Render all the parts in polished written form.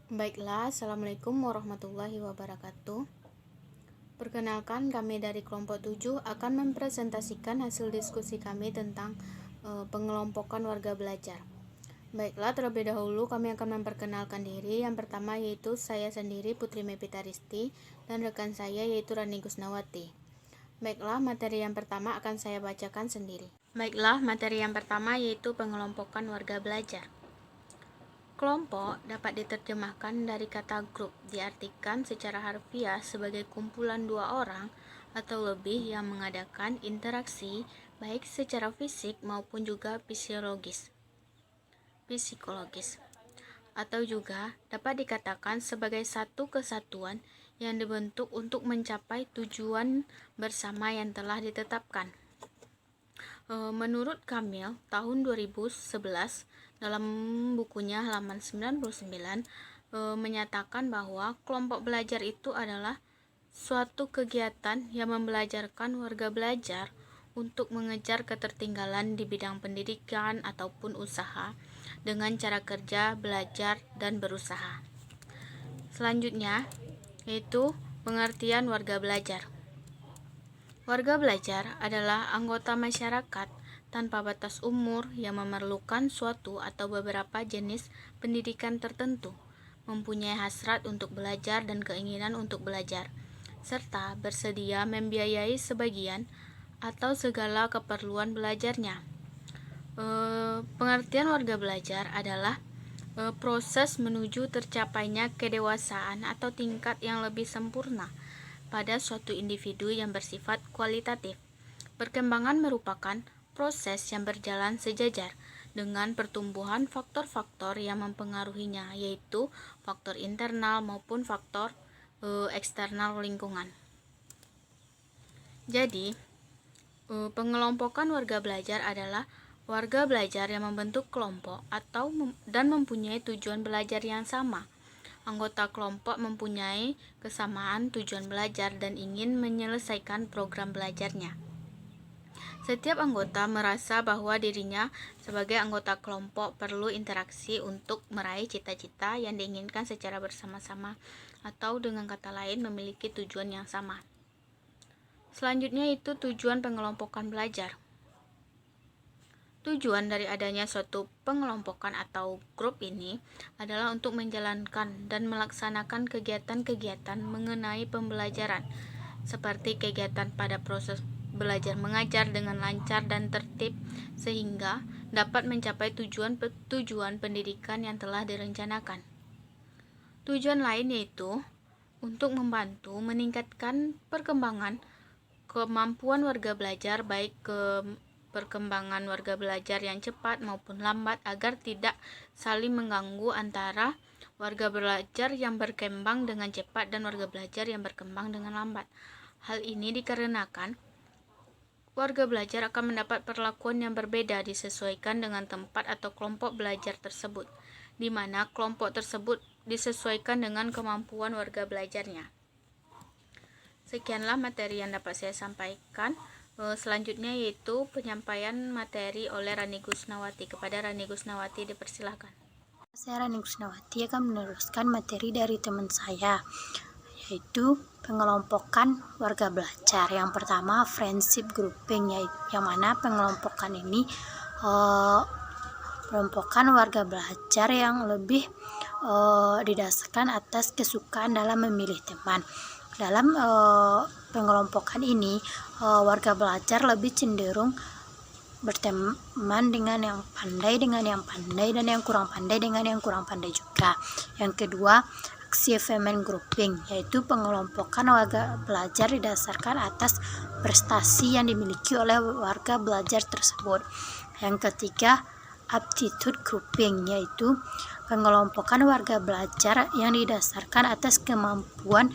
Baiklah, Assalamualaikum warahmatullahi wabarakatuh. Perkenalkan, kami dari kelompok 7 akan mempresentasikan hasil diskusi kami tentang pengelompokan warga belajar. Baiklah, terlebih dahulu kami akan memperkenalkan diri. Yang pertama yaitu saya sendiri, Putri Mepita Risti, dan rekan saya yaitu Rani Gusnawati. Baiklah, materi yang pertama akan saya bacakan sendiri. Baiklah, materi yang pertama yaitu pengelompokan warga belajar. Kelompok dapat diterjemahkan dari kata grup, diartikan secara harfiah sebagai kumpulan dua orang atau lebih yang mengadakan interaksi baik secara fisik maupun juga psikologis. Atau juga dapat dikatakan sebagai satu kesatuan yang dibentuk untuk mencapai tujuan bersama yang telah ditetapkan. Menurut Kamil, tahun 2011 dalam bukunya halaman 99 menyatakan bahwa kelompok belajar itu adalah suatu kegiatan yang membelajarkan warga belajar untuk mengejar ketertinggalan di bidang pendidikan ataupun usaha dengan cara kerja, belajar, dan berusaha. Selanjutnya, yaitu pengertian warga belajar. Warga belajar adalah anggota masyarakat tanpa batas umur yang memerlukan suatu atau beberapa jenis pendidikan tertentu, mempunyai hasrat untuk belajar dan keinginan untuk belajar, serta bersedia membiayai sebagian atau segala keperluan belajarnya. Pengertian warga belajar adalah proses menuju tercapainya kedewasaan atau tingkat yang lebih sempurna pada suatu individu yang bersifat kualitatif. Perkembangan merupakan proses yang berjalan sejajar dengan pertumbuhan faktor-faktor yang mempengaruhinya, yaitu faktor internal maupun faktor eksternal lingkungan. Jadi, pengelompokan warga belajar adalah warga belajar yang membentuk kelompok dan mempunyai tujuan belajar yang sama. Anggota kelompok mempunyai kesamaan tujuan belajar dan ingin menyelesaikan program belajarnya. Setiap anggota merasa bahwa dirinya sebagai anggota kelompok perlu interaksi untuk meraih cita-cita yang diinginkan secara bersama-sama, atau dengan kata lain memiliki tujuan yang sama. Selanjutnya itu tujuan pengelompokan belajar. Tujuan dari adanya suatu pengelompokan atau grup ini adalah untuk menjalankan dan melaksanakan kegiatan-kegiatan mengenai pembelajaran, seperti kegiatan pada proses belajar mengajar dengan lancar dan tertib, sehingga dapat mencapai tujuan pendidikan yang telah direncanakan. Tujuan lain yaitu untuk membantu meningkatkan perkembangan kemampuan warga belajar, baik perkembangan warga belajar yang cepat maupun lambat, agar tidak saling mengganggu antara warga belajar yang berkembang dengan cepat dan warga belajar yang berkembang dengan lambat. Hal ini dikarenakan warga belajar akan mendapat perlakuan yang berbeda disesuaikan dengan tempat atau kelompok belajar tersebut, di mana kelompok tersebut disesuaikan dengan kemampuan warga belajarnya. Sekianlah materi yang dapat saya sampaikan. Selanjutnya yaitu penyampaian materi oleh Rani Gusnawati. Kepada Rani Gusnawati dipersilahkan. Saya Rani Gusnawati akan meneruskan materi dari teman saya, yaitu pengelompokan warga belajar. Yang pertama, friendship grouping, yang mana pengelompokan ini pengelompokan warga belajar yang lebih didasarkan atas kesukaan dalam memilih teman. Dalam pengelompokan ini, warga belajar lebih cenderung berteman dengan yang pandai dan yang kurang pandai dengan yang kurang pandai juga. Yang kedua, achievement grouping, yaitu pengelompokan warga belajar didasarkan atas prestasi yang dimiliki oleh warga belajar tersebut. Yang ketiga, aptitude grouping, yaitu pengelompokan warga belajar yang didasarkan atas kemampuan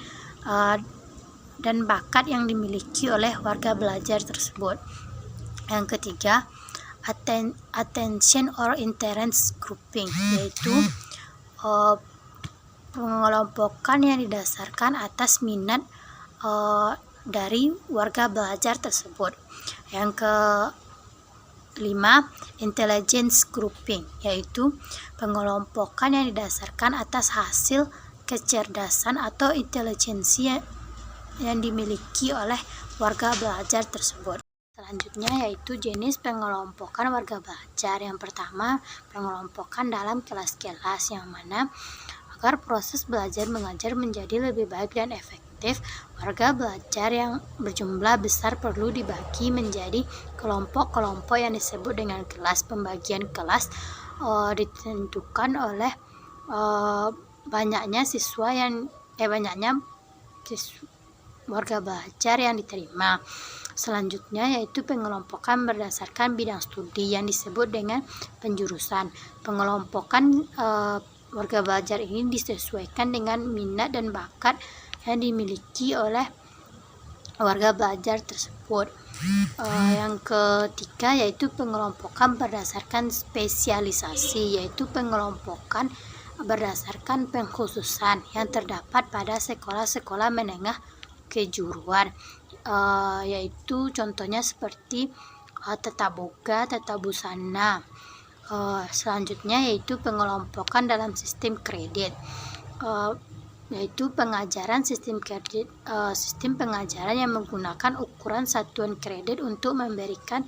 dan bakat yang dimiliki oleh warga belajar tersebut. Yang ketiga, attention or interest grouping, yaitu pengelompokan yang didasarkan atas minat dari warga belajar tersebut. Yang Intelligence grouping, yaitu pengelompokan yang didasarkan atas hasil kecerdasan atau intelijensi yang dimiliki oleh warga belajar tersebut. Selanjutnya yaitu jenis pengelompokan warga belajar. Yang pertama, pengelompokan dalam kelas-kelas, yang mana agar proses belajar mengajar menjadi lebih baik dan efektif, warga belajar yang berjumlah besar perlu dibagi menjadi kelompok-kelompok yang disebut dengan kelas. Pembagian kelas ditentukan oleh banyaknya warga belajar yang diterima. Selanjutnya yaitu pengelompokan berdasarkan bidang studi yang disebut dengan penjurusan. Pengelompokan warga belajar ini disesuaikan dengan minat dan bakat yang dimiliki oleh warga belajar tersebut. Yang ketiga yaitu pengelompokan berdasarkan spesialisasi, yaitu pengelompokan berdasarkan pengkhususan yang terdapat pada sekolah-sekolah menengah kejuruan, yaitu contohnya seperti tata boga, tata busana. Selanjutnya yaitu pengelompokan dalam sistem kredit, yaitu pengajaran sistem kredit, sistem pengajaran yang menggunakan ukuran satuan kredit untuk memberikan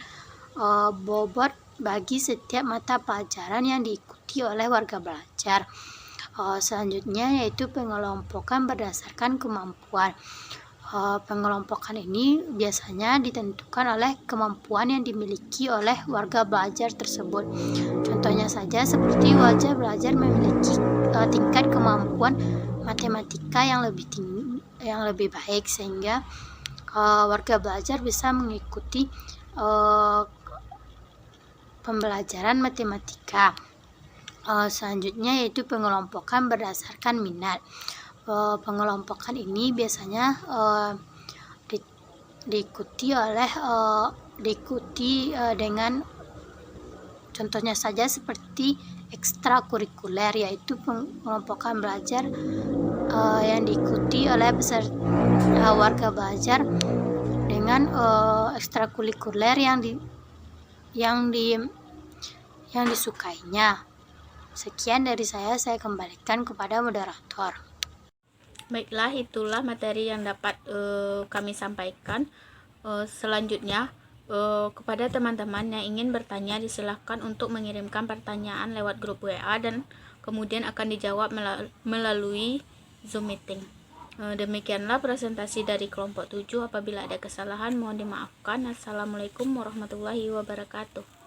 bobot bagi setiap mata pelajaran yang diikuti oleh warga belajar. Selanjutnya yaitu pengelompokan berdasarkan kemampuan. Pengelompokan ini biasanya ditentukan oleh kemampuan yang dimiliki oleh warga belajar tersebut. Contohnya saja seperti warga belajar memiliki tingkat kemampuan matematika yang lebih baik, sehingga warga belajar bisa mengikuti pembelajaran matematika. Selanjutnya yaitu pengelompokan berdasarkan minat. Pengelompokan ini biasanya diikuti dengan contohnya saja seperti ekstrakurikuler, yaitu pengelompokan belajar yang diikuti oleh warga belajar dengan ekstrakurikuler yang disukainya. Sekian dari saya kembalikan kepada moderator. Baiklah, itulah materi yang dapat kami sampaikan. Selanjutnya, kepada teman-teman yang ingin bertanya, disilahkan untuk mengirimkan pertanyaan lewat grup WA dan kemudian akan dijawab melalui Zoom meeting. Demikianlah presentasi dari kelompok 7. Apabila ada kesalahan mohon dimaafkan. Assalamualaikum warahmatullahi wabarakatuh.